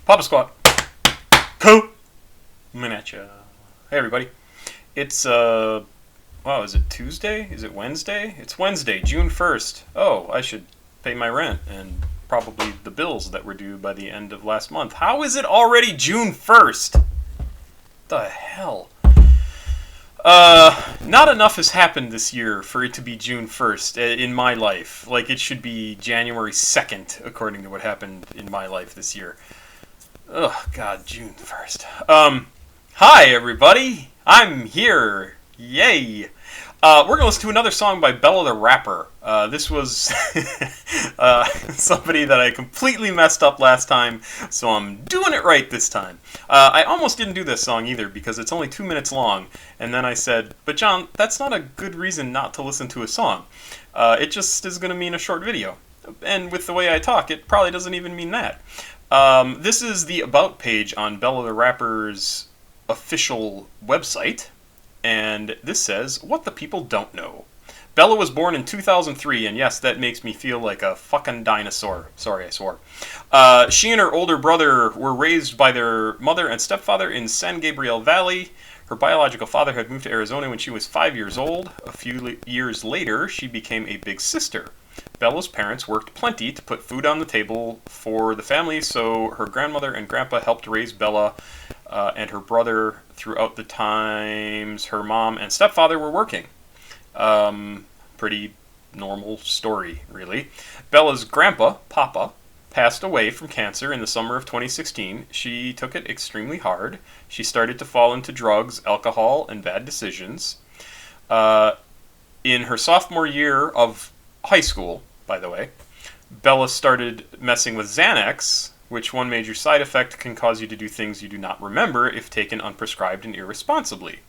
Papa Squat. Coming at ya. Hey everybody. It's wow, is it Tuesday? Is it Wednesday? It's Wednesday, June 1st. Oh, I should pay my rent and probably the bills that were due by the end of last month. How is it already June 1st? The hell? Not enough has happened this year for it to be June 1st in my life. Like, it should be January 2nd, according to what happened in my life this year. Ugh, God, June 1st. Hi, everybody. I'm here. Yay. We're going to listen to another song by Bella the Rapper. This was somebody that I completely messed up last time, so I'm doing it right this time. I almost didn't do this song either because it's only 2 minutes long, and then I said, but John, that's not a good reason not to listen to a song. It just is going to mean a short video. And with the way I talk, it probably doesn't even mean that. This is the About page on Bella the Rapper's official website. And this says, what the people don't know. Bella was born in 2003, and yes, that makes me feel like a fucking dinosaur. Sorry, I swore. She and her older brother were raised by their mother and stepfather in San Gabriel Valley. Her biological father had moved to Arizona when she was 5 years old. A few years later, she became a big sister. Bella's parents worked plenty to put food on the table for the family, so her grandmother and grandpa helped raise Bella and her brother throughout the times her mom and stepfather were working. Pretty normal story, really. Bella's grandpa, Papa, passed away from cancer in the summer of 2016. She took it extremely hard. She started to fall into drugs, alcohol, and bad decisions. In her sophomore year of high school, by the way, Bella started messing with Xanax, which one major side effect can cause you to do things you do not remember if taken unprescribed and irresponsibly.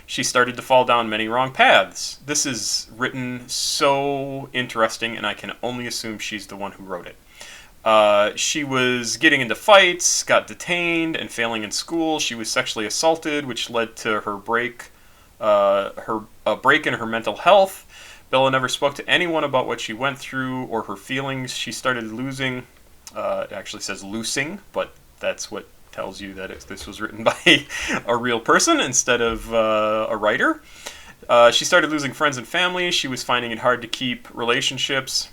She started to fall down many wrong paths. This is written so interesting, and I can only assume she's the one who wrote it. She was getting into fights, got detained, and failing in school. She was sexually assaulted, which led to her break in her mental health. Bella never spoke to anyone about what she went through or her feelings. She started losing. It actually says loosing, but that's what tells you that this was written by a real person instead of a writer. She started losing friends and family. She was finding it hard to keep relationships.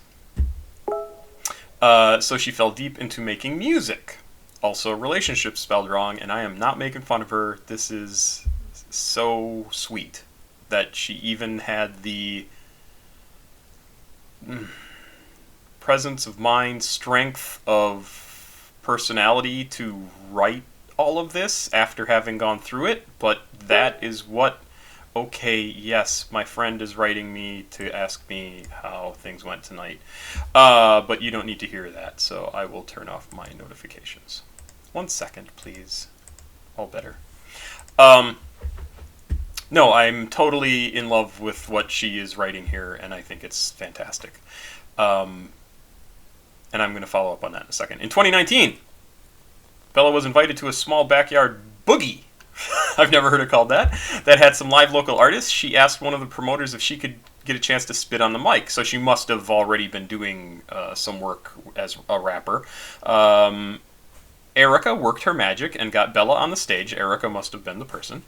So she fell deep into making music. Also, relationships spelled wrong, and I am not making fun of her. This is so sweet that she even had the presence of mind, strength of personality to write all of this after having gone through it. But that is what, okay, yes, my friend is writing me to ask me how things went tonight. But you don't need to hear that, so I will turn off my notifications. 1 second, please. All better. No, I'm totally in love with what she is writing here, and I think it's fantastic. And I'm going to follow up on that in a second. In 2019, Bella was invited to a small backyard boogie. I've never heard it called that. That had some live local artists. She asked one of the promoters if she could get a chance to spit on the mic, so she must have already been doing some work as a rapper. Erica worked her magic and got Bella on the stage. Erica must have been the person.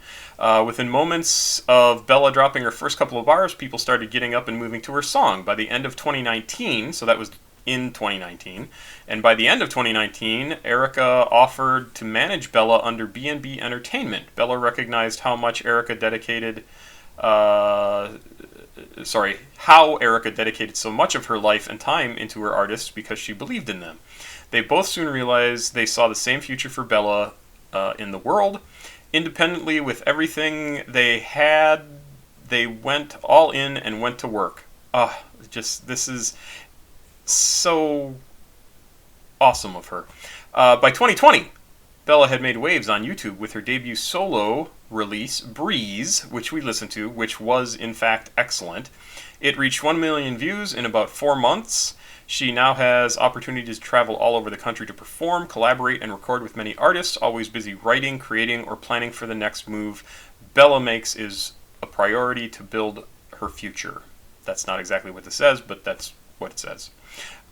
Within moments of Bella dropping her first couple of bars, people started getting up and moving to her song. By the end of 2019, so that was in 2019, and by the end of 2019, Erica offered to manage Bella under B&B Entertainment. Bella recognized how Erica dedicated so much of her life and time into her artists because she believed in them. They both soon realized they saw the same future for Bella in the world. Independently, with everything they had, they went all in and went to work. This is so awesome of her. By 2020, Bella had made waves on YouTube with her debut solo release, Breeze, which we listened to, which was, in fact, excellent. It reached 1 million views in about 4 months. She now has opportunities to travel all over the country to perform, collaborate, and record with many artists, always busy writing, creating, or planning for the next move Bella makes is a priority to build her future. That's not exactly what this says, but that's what it says.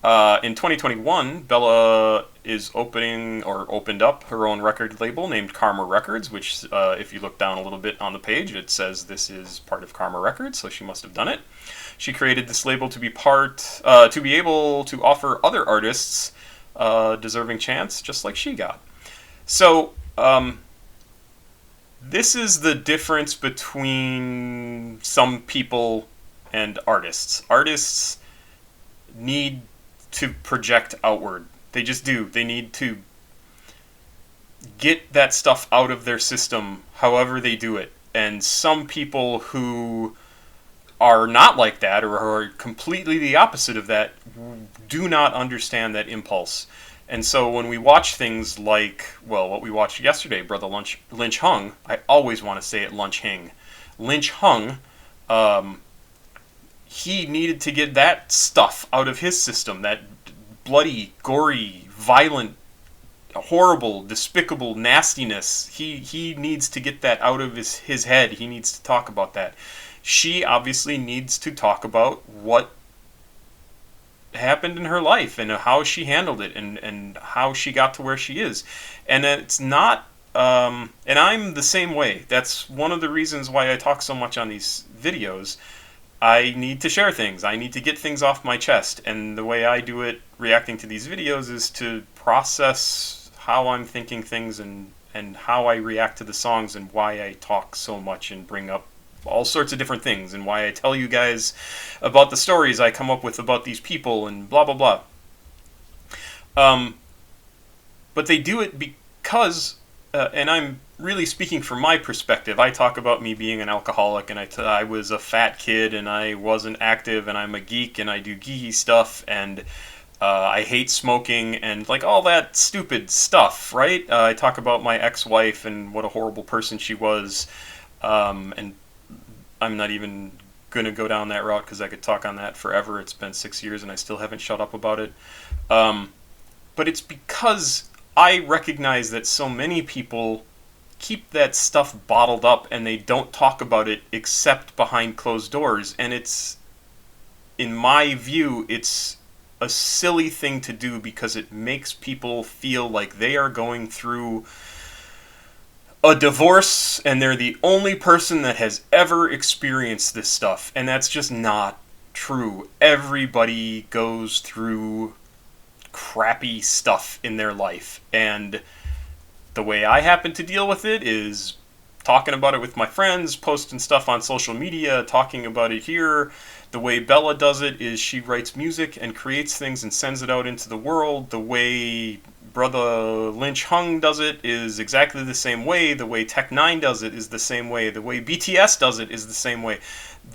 In 2021, Bella is opened up her own record label named Karma Records, which, if you look down a little bit on the page, it says this is part of Karma Records, so she must have done it. She created this label to be able to offer other artists a deserving chance, just like she got. So, this is the difference between some people and artists. Artists need to project outward. They just do. They need to get that stuff out of their system however they do it. And some people who are not like that, or are completely the opposite of that, do not understand that impulse. And so when we watch things like, well, what we watched yesterday, Brother Lynch Hung, I always want to say it Lunch Hing. Lynch Hung, he needed to get that stuff out of his system, that bloody, gory, violent, horrible, despicable nastiness. He needs to get that out of his head. He needs to talk about that. She obviously needs to talk about what happened in her life and how she handled it and how she got to where she is. And it's not, and I'm the same way. That's one of the reasons why I talk so much on these videos. I need to share things. I need to get things off my chest. And the way I do it, reacting to these videos, is to process how I'm thinking things and how I react to the songs and why I talk so much and bring up all sorts of different things and why I tell you guys about the stories I come up with about these people and blah, blah, blah. But they do it because, and I'm really speaking from my perspective. I talk about me being an alcoholic, and I was a fat kid, and I wasn't active, and I'm a geek, and I do geeky stuff, and I hate smoking, and like all that stupid stuff, right? I talk about my ex-wife and what a horrible person she was, and I'm not even going to go down that route because I could talk on that forever. It's been 6 years, and I still haven't shut up about it. But it's because I recognize that so many people keep that stuff bottled up and they don't talk about it except behind closed doors. And it's, in my view, it's a silly thing to do because it makes people feel like they are going through a divorce and they're the only person that has ever experienced this stuff. And that's just not true. Everybody goes through crappy stuff in their life, and the way I happen to deal with it is talking about it with my friends, posting stuff on social media, talking about it here. The way Bella does it is she writes music and creates things and sends it out into the world. The way Brother Lynch Hung does it is exactly the same way. The way Tech9 does it is the same way. The way BTS does it is the same way.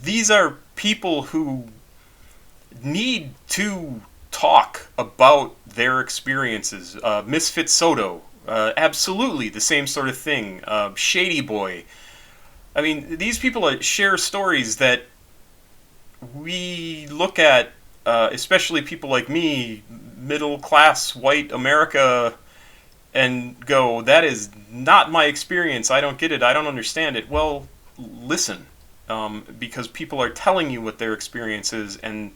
These are people who need to talk about their experiences. Misfit Soto, absolutely the same sort of thing. Shady Boy. I mean, these people share stories that we look at, especially people like me, middle class white America, and go, that is not my experience. I don't get it. I don't understand it. Well, listen, because people are telling you what their experience is, and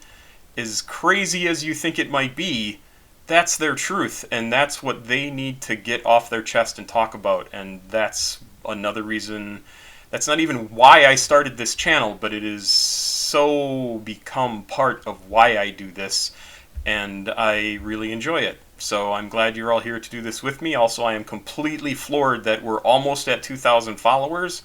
as crazy as you think it might be, that's their truth, and that's what they need to get off their chest and talk about. And that's another reason, that's not even why I started this channel, but it is so become part of why I do this, and I really enjoy it. So I'm glad you're all here to do this with me. Also, I am completely floored that we're almost at 2,000 followers.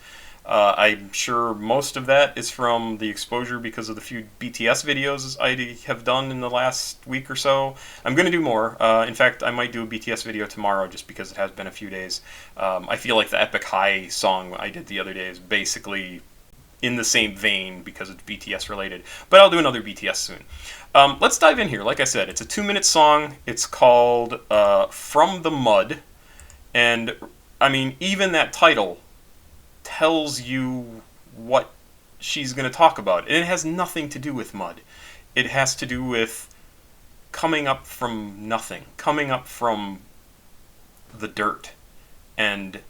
I'm sure most of that is from the exposure because of the few BTS videos I have done in the last week or so. I'm going to do more. In fact, I might do a BTS video tomorrow just because it has been a few days. I feel like the Epic High song I did the other day is basically in the same vein because it's BTS related. But I'll do another BTS soon. Let's dive in here. Like I said, it's a 2-minute song. It's called From the Mud. And, I mean, even that title tells you what she's going to talk about. And it has nothing to do with mud. It has to do with coming up from nothing, coming up from the dirt. And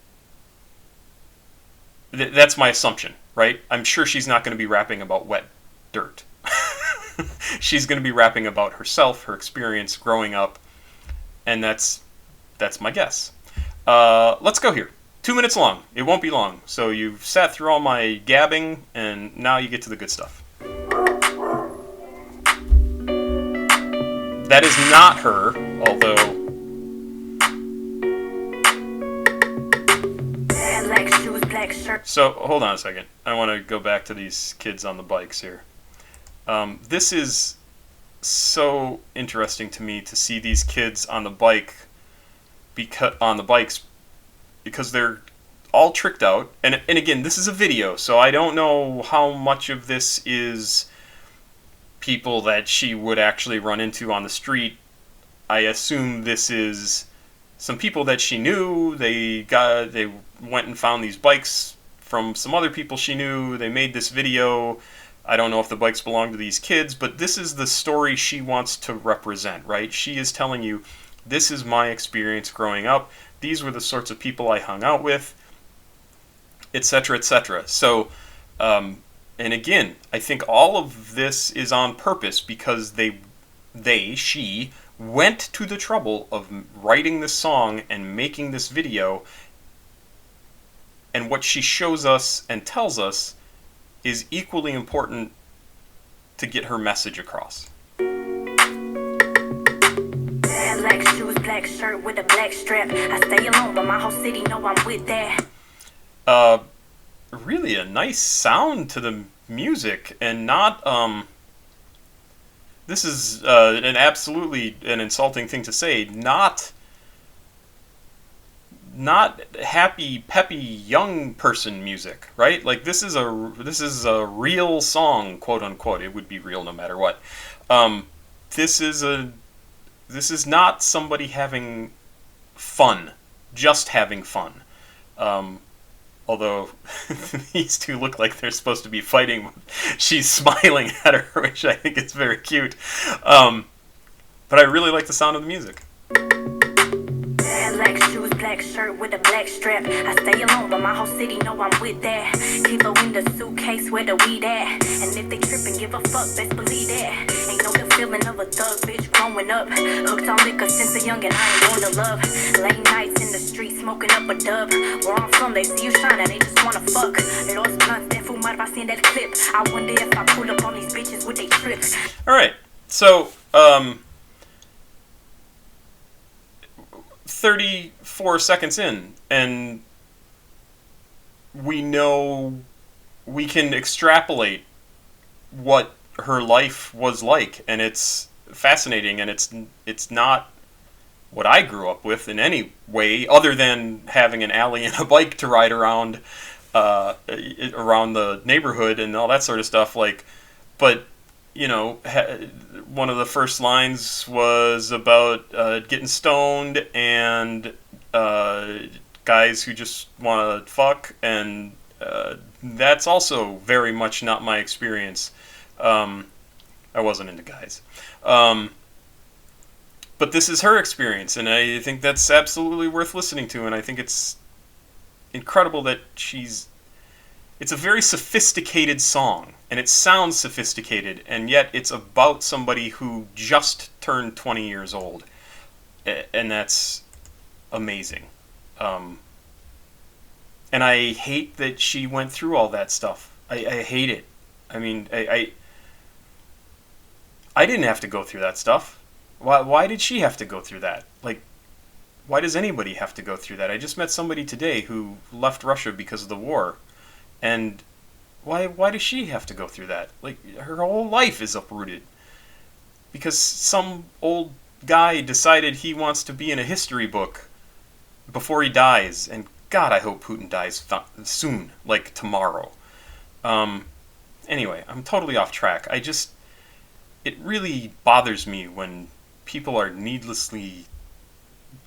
that's my assumption, right? I'm sure she's not going to be rapping about wet dirt. She's going to be rapping about herself, her experience growing up, and that's my guess. Let's go here. 2 minutes long. It won't be long. So you've sat through all my gabbing, and now you get to the good stuff. That is not her, although... So, hold on a second. I want to go back to these kids on the bikes here. This is so interesting to me to see these kids on the bikes because they're all tricked out. And again, this is a video, so I don't know how much of this is people that she would actually run into on the street. I assume this is some people that she knew. They went and found these bikes from some other people she knew. They made this video. I don't know if the bikes belong to these kids, but this is the story she wants to represent, right? She is telling you, this is my experience growing up. These were the sorts of people I hung out with, etc., etc. So, and again, I think all of this is on purpose because she went to the trouble of writing this song and making this video, and what she shows us and tells us is equally important to get her message across. Black shoes, black shirt with a black strap. I stay alone, but my whole city know I'm with that. Really a nice sound to the music, and not this is an absolutely an insulting thing to say. Not happy, peppy young person music, right? Like this is a real song, quote unquote. It would be real no matter what. This is not somebody having fun, just having fun. Although these two look like they're supposed to be fighting. She's smiling at her, which I think is very cute. But I really like the sound of the music. Black shoes, black shirt with a black strap. I stay alone, but my whole city know I'm with that. Kilo in the suitcase where the weed at. And if they trippin', give a fuck, best believe that. Ain't know the feeling of a thug bitch growing up. Hooked on liquor since a young and I ain't born to love. Late nights in the street smoking up a dub. Where I'm from, they see you shine and they just wanna fuck. Los blunts, that fumar, I seen that clip. I wonder if I pull up on these bitches, would they trip? Alright, so, 34 seconds in, and we know we can extrapolate what her life was like, and it's fascinating, and it's not what I grew up with in any way, other than having an alley and a bike to ride around around the neighborhood and all that sort of stuff. Like, but you know, one of the first lines was about getting stoned and guys who just want to fuck, and that's also very much not my experience. I wasn't into guys. But this is her experience, and I think that's absolutely worth listening to, and I think it's incredible that it's a very sophisticated song, and it sounds sophisticated, and yet it's about somebody who just turned 20 years old, and that's amazing. And I hate that she went through all that stuff. I hate it. I mean, I didn't have to go through that stuff. Why did she have to go through that? Like, why does anybody have to go through that? I just met somebody today who left Russia because of the war. And why does she have to go through that? Like, her whole life is uprooted because some old guy decided he wants to be in a history book before he dies. And God, I hope Putin dies soon, like tomorrow. Anyway, I'm totally off track. It really bothers me when people are needlessly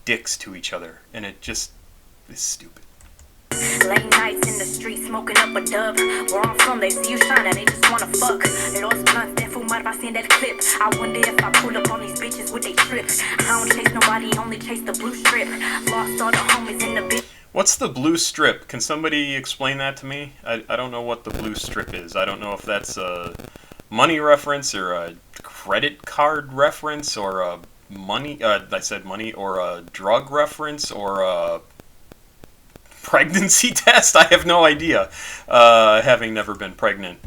dicks to each other, and it just is stupid. Late nights in the street smoking up a dub. Where I'm from, they see you shine and they just wanna fuck. Los blunts, that fumar, I seen that clip. I wonder if I pull up on these bitches, would they trip? I don't chase nobody, only chase the blue strip. Lost all the homies in the bitch. What's the blue strip? Can somebody explain that to me? I don't know what the blue strip is. I don't know if that's a money reference or a credit card reference or a money, I said money, or a drug reference or a pregnancy test. I have no idea, having never been pregnant.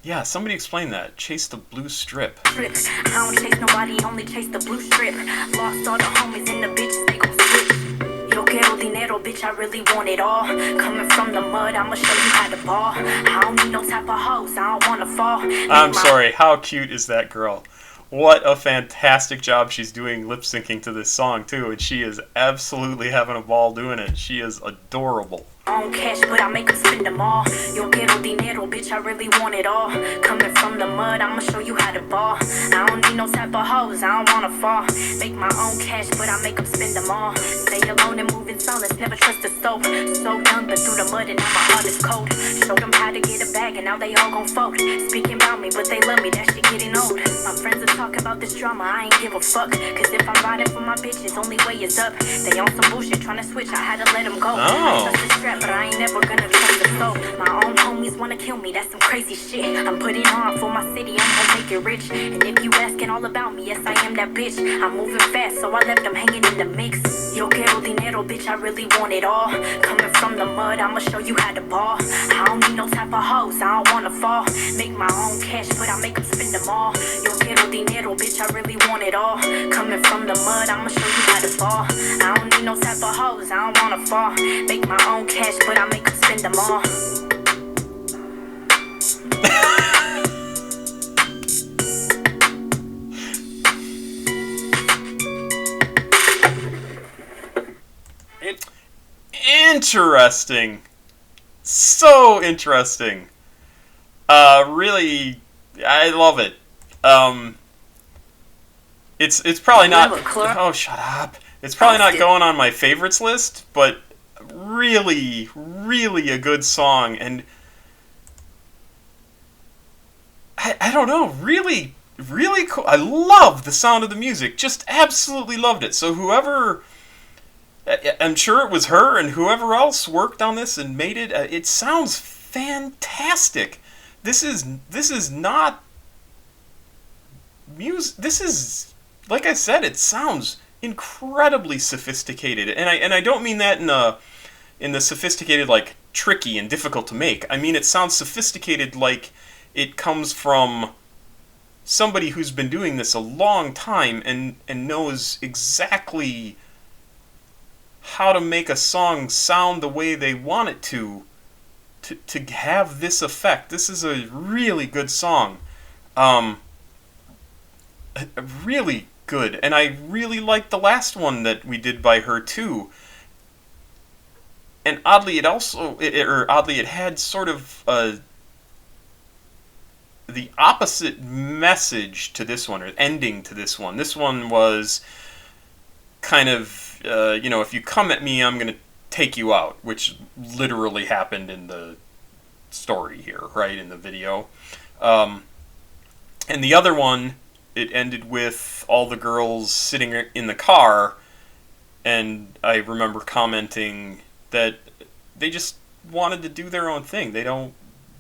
Yeah, somebody explain that. Chase the blue strip. I don't chase nobody, only chase the blue strip. Lost all the homies and the bitches, they gon' switch. Yo quiero dinero, bitch, I really want it all. Coming from the mud, I'ma show you how to ball. I don't need no type of hoes, I don't wanna fall. I'm sorry, how cute is that girl? What a fantastic job she's doing lip syncing to this song, too, and she is absolutely having a ball doing it. She is adorable. On cash, but I make them spend them all. Yo quiero dinero, bitch, I really want it all. Coming from the mud, I'ma show you how to ball. I don't need no type of hoes, I don't wanna fall. Make my own cash, but I make them spend them all. Stay alone and moving silence, never trust a soul. So young, but through the mud and now my heart is cold. Showed them how to get a bag and now they all gon' fold. Speaking about me, but they love me, that shit getting old. My friends are talking about this drama, I ain't give a fuck. Cause if I'm riding for my bitches, only way is up. They on some bullshit, trying to switch, I had to let them go. Oh. But I ain't never gonna trust the soul. My own homies wanna kill me, that's some crazy shit. I'm putting on for my city, I'm gonna make it rich. And if you asking all about me, yes I am that bitch. I'm moving fast, so I left them hanging in the mix. Yo quiero dinero, bitch, I really want it all. Coming from the mud, I'ma show you how to ball. I don't need no type of hoes, I don't wanna fall. Make my own cash, but I make them spend them all. Yo quiero dinero, bitch, I really want it all. Coming from the mud, I'ma show you how to ball. I don't need no type of hoes, I don't wanna fall. Make my own cash, but I make them spend them all. Interesting. So interesting. Really, I love it. It's probably not. Oh, shut up. It's probably not going on my favorites list, but really, really a good song, and I don't know, really, really cool. I love the sound of the music. Just absolutely loved it. So whoever, I'm sure it was her and whoever else worked on this and made it. It sounds fantastic. This is not music. This is, like I said, it sounds incredibly sophisticated, and I don't mean that in the sophisticated like tricky and difficult to make. I mean it sounds sophisticated like it comes from somebody who's been doing this a long time and knows exactly how to make a song sound the way they want it to have this effect. This is a really good song. Really good, and I really liked the last one that we did by her too. And oddly, it had sort of the opposite message to this one, or ending to this one. This one was kind of, if you come at me, I'm going to take you out, which literally happened in the story here, right, in the video. And the other one, it ended with all the girls sitting in the car, and I remember commenting that they just wanted to do their own thing. They don't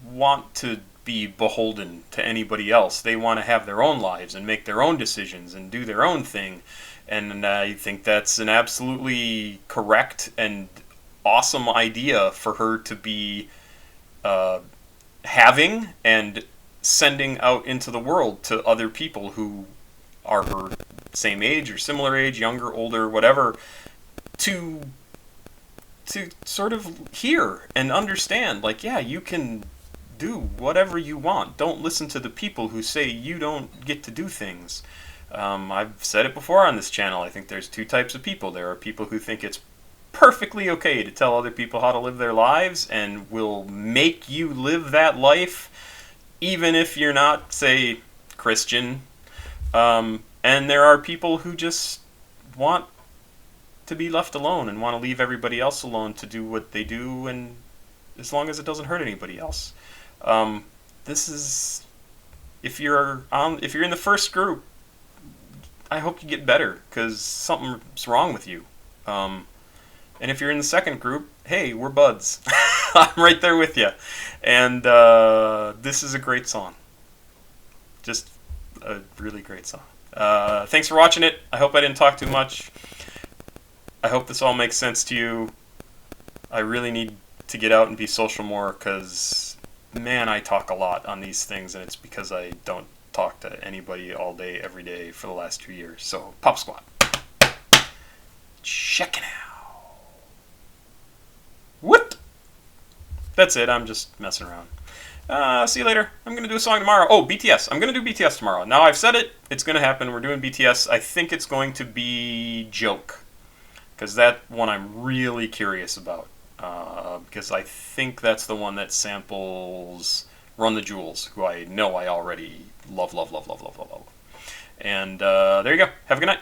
want to be beholden to anybody else. They want to have their own lives and make their own decisions and do their own thing. And I think that's an absolutely correct and awesome idea for her to be having and sending out into the world to other people who are her same age or similar age, younger, older, whatever, to sort of hear and understand, like, yeah, you can do whatever you want. Don't listen to the people who say you don't get to do things. I've said it before on this channel. I think there's two types of people. There are people who think it's perfectly okay to tell other people how to live their lives and will make you live that life even if you're not, say, Christian. And there are people who just want to be left alone and want to leave everybody else alone to do what they do, and as long as it doesn't hurt anybody else. This is, if you're in the first group, I hope you get better, because something's wrong with you. And if you're in the second group, hey, we're buds. I'm right there with you. And this is a great song. Just a really great song. Thanks for watching it. I hope I didn't talk too much. I hope this all makes sense to you. I really need to get out and be social more because, man, I talk a lot on these things, and it's because I don't talk to anybody all day, every day for the last 2 years. So, Pop Squat. Check it out. What? That's it. I'm just messing around. See you later. I'm going to do a song tomorrow. Oh, BTS. I'm going to do BTS tomorrow. Now I've said it. It's going to happen. We're doing BTS. I think it's going to be Joke. Because that one I'm really curious about. Because I think that's the one that samples Run the Jewels, who I know I already love. And there you go. Have a good night.